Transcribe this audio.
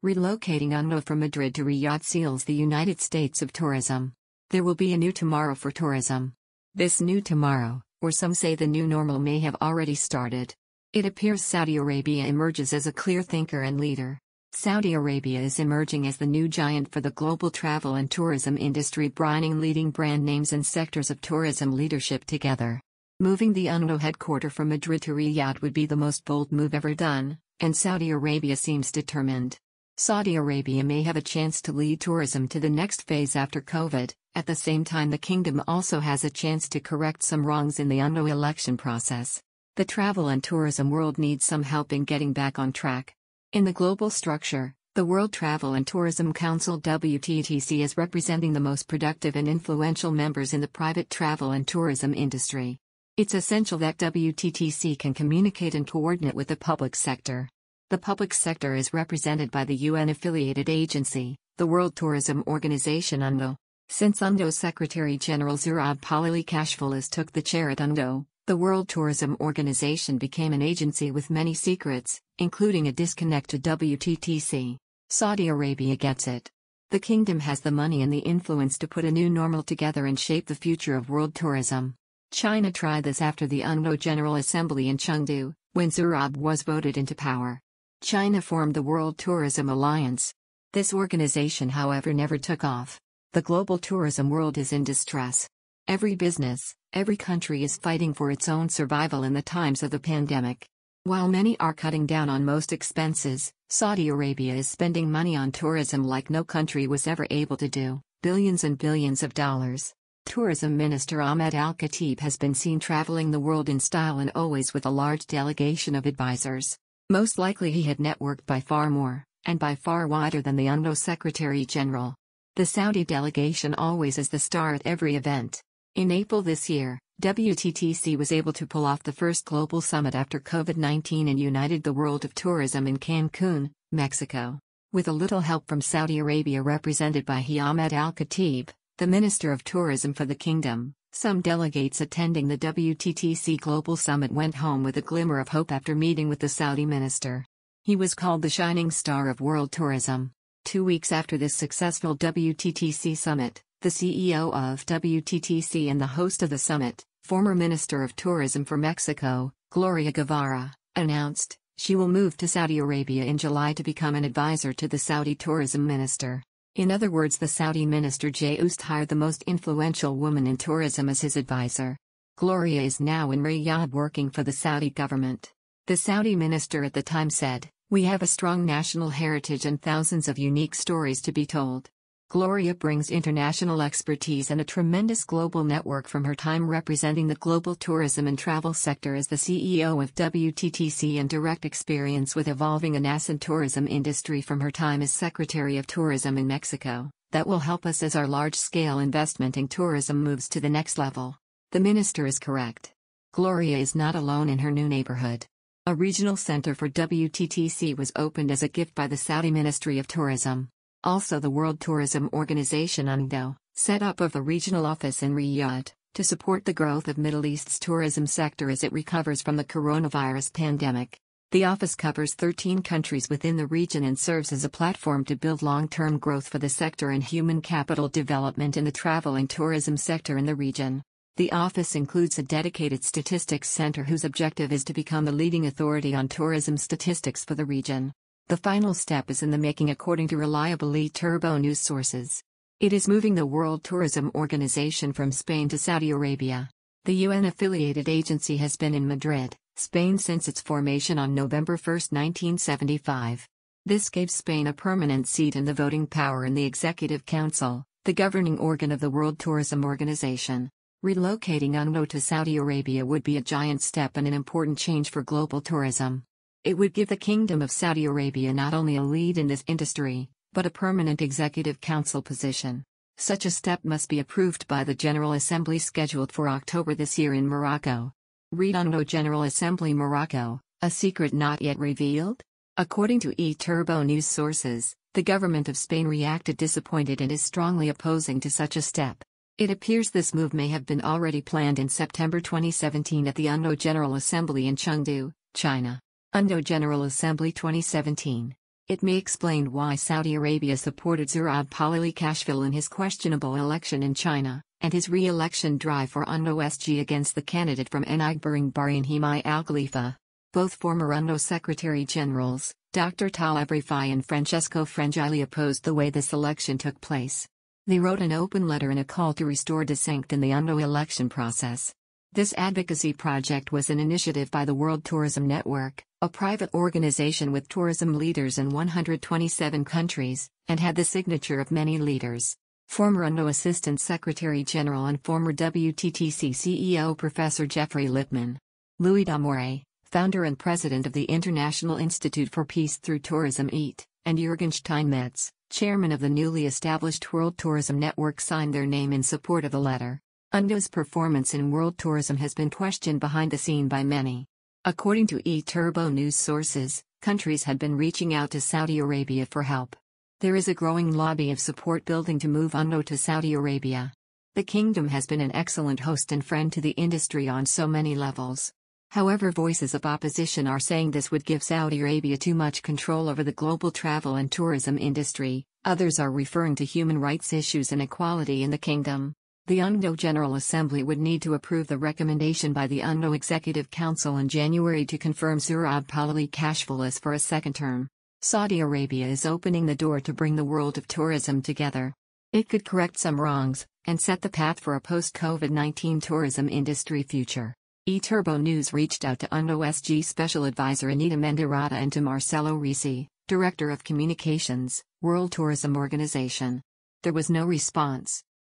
Relocating UNWTO from Madrid to Riyadh seals the United States of tourism. There will be a new tomorrow for tourism. This new tomorrow, or some say the new normal, may have already started. It appears Saudi Arabia emerges as a clear thinker and leader. Saudi Arabia is emerging as the new giant for the global travel and tourism industry, bringing leading brand names and sectors of tourism leadership together. Moving the UNWTO headquarters from Madrid to Riyadh would be the most bold move ever done, and Saudi Arabia seems determined. Saudi Arabia may have a chance to lead tourism to the next phase after COVID. At the same time, the kingdom also has a chance to correct some wrongs in the UNWTO election process. The travel and tourism world needs some help in getting back on track. In the global structure, the World Travel and Tourism Council (WTTC) is representing the most productive and influential members in the private travel and tourism industry. It's essential that WTTC can communicate and coordinate with the public sector. The public sector is represented by the UN-affiliated agency, the World Tourism Organization UNWTO. Since UNWTO's Secretary-General Zurab Kashfilas took the chair at UNWTO, the World Tourism Organization became an agency with many secrets, including a disconnect to WTTC. Saudi Arabia gets it. The kingdom has the money and the influence to put a new normal together and shape the future of world tourism. China tried this after the UNWTO General Assembly in Chengdu, when Zurab was voted into power. China formed the World Tourism Alliance. This organization, however, never took off. The global tourism world is in distress. Every business, every country is fighting for its own survival in the times of the pandemic. While many are cutting down on most expenses, Saudi Arabia is spending money on tourism like no country was ever able to do, billions and billions of dollars. Tourism Minister Ahmed Al-Khatib has been seen traveling the world in style and always with a large delegation of advisors. Most likely he had networked by far more, and by far wider than the UNWTO Secretary-General. The Saudi delegation always is the star at every event. In April this year, WTTC was able to pull off the first global summit after COVID-19 and united the world of tourism in Cancun, Mexico. With a little help from Saudi Arabia represented by Ahmed Al-Khatib, the Minister of Tourism for the Kingdom, some delegates attending the WTTC Global Summit went home with a glimmer of hope after meeting with the Saudi minister. He was called the shining star of world tourism. 2 weeks after this successful WTTC summit, the CEO of WTTC and the host of the summit, former Minister of Tourism for Mexico, Gloria Guevara, announced she will move to Saudi Arabia in July to become an advisor to the Saudi tourism minister. In other words, the Saudi minister just hired the most influential woman in tourism as his advisor. Gloria is now in Riyadh working for the Saudi government. The Saudi minister at the time said, "We have a strong national heritage and thousands of unique stories to be told." Gloria brings international expertise and a tremendous global network from her time representing the global tourism and travel sector as the CEO of WTTC and direct experience with evolving a nascent tourism industry from her time as Secretary of Tourism in Mexico, that will help us as our large-scale investment in tourism moves to the next level. The minister is correct. Gloria is not alone in her new neighborhood. A regional center for WTTC was opened as a gift by the Saudi Ministry of Tourism. Also, the World Tourism Organization UNWTO set up a regional office in Riyadh to support the growth of Middle East's tourism sector as it recovers from the coronavirus pandemic. The office covers 13 countries within the region and serves as a platform to build long-term growth for the sector and human capital development in the travel and tourism sector in the region. The office includes a dedicated statistics center whose objective is to become the leading authority on tourism statistics for the region. The final step is in the making according to reliable Turbo news sources. It is moving the World Tourism Organization from Spain to Saudi Arabia. The UN-affiliated agency has been in Madrid, Spain since its formation on November 1, 1975. This gave Spain a permanent seat and the voting power in the Executive Council, the governing organ of the World Tourism Organization. Relocating UNWTO to Saudi Arabia would be a giant step and an important change for global tourism. It would give the Kingdom of Saudi Arabia not only a lead in this industry, but a permanent executive council position. Such a step must be approved by the General Assembly scheduled for October this year in Morocco. Read UNWTO General Assembly Morocco, a secret not yet revealed? According to Turbo news sources, the government of Spain reacted disappointed and is strongly opposing to such a step. It appears this move may have been already planned in September 2017 at the UNWTO General Assembly in Chengdu, China. UNWTO General Assembly 2017. It may explain why Saudi Arabia supported Zurab Kashfil in his questionable election in China, and his re-election drive for UNWTO against the candidate from Bahrain Himay Al Khalifa. Both former UNWTO Secretary Generals, Dr. Taleb Rifai and Francesco Frangilli, opposed the way this election took place. They wrote an open letter and a call to restore distinct in the UNWTO election process. This advocacy project was an initiative by the World Tourism Network, a private organization with tourism leaders in 127 countries, and had the signature of many leaders. Former UNWTO Assistant Secretary General and former WTTC CEO Professor Jeffrey Lippman. Louis Damore, founder and president of the International Institute for Peace through Tourism (EAT), and Jürgen Steinmetz, chairman of the newly established World Tourism Network, signed their name in support of the letter. UNWTO's performance in world tourism has been questioned behind the scene by many. According to E-Turbo news sources, countries had been reaching out to Saudi Arabia for help. There is a growing lobby of support building to move UNWTO to Saudi Arabia. The kingdom has been an excellent host and friend to the industry on so many levels. However, voices of opposition are saying this would give Saudi Arabia too much control over the global travel and tourism industry. Others are referring to human rights issues and equality in the kingdom. The UNWTO General Assembly would need to approve the recommendation by the UNWTO Executive Council in January to confirm Zurab Kashfil for a second term. Saudi Arabia is opening the door to bring the world of tourism together. It could correct some wrongs and set the path for a post-COVID-19 tourism industry future. E-Turbo News reached out to UNWTO Special Advisor Anita Mendirata and to Marcelo Risi, Director of Communications, World Tourism Organization. There was no response.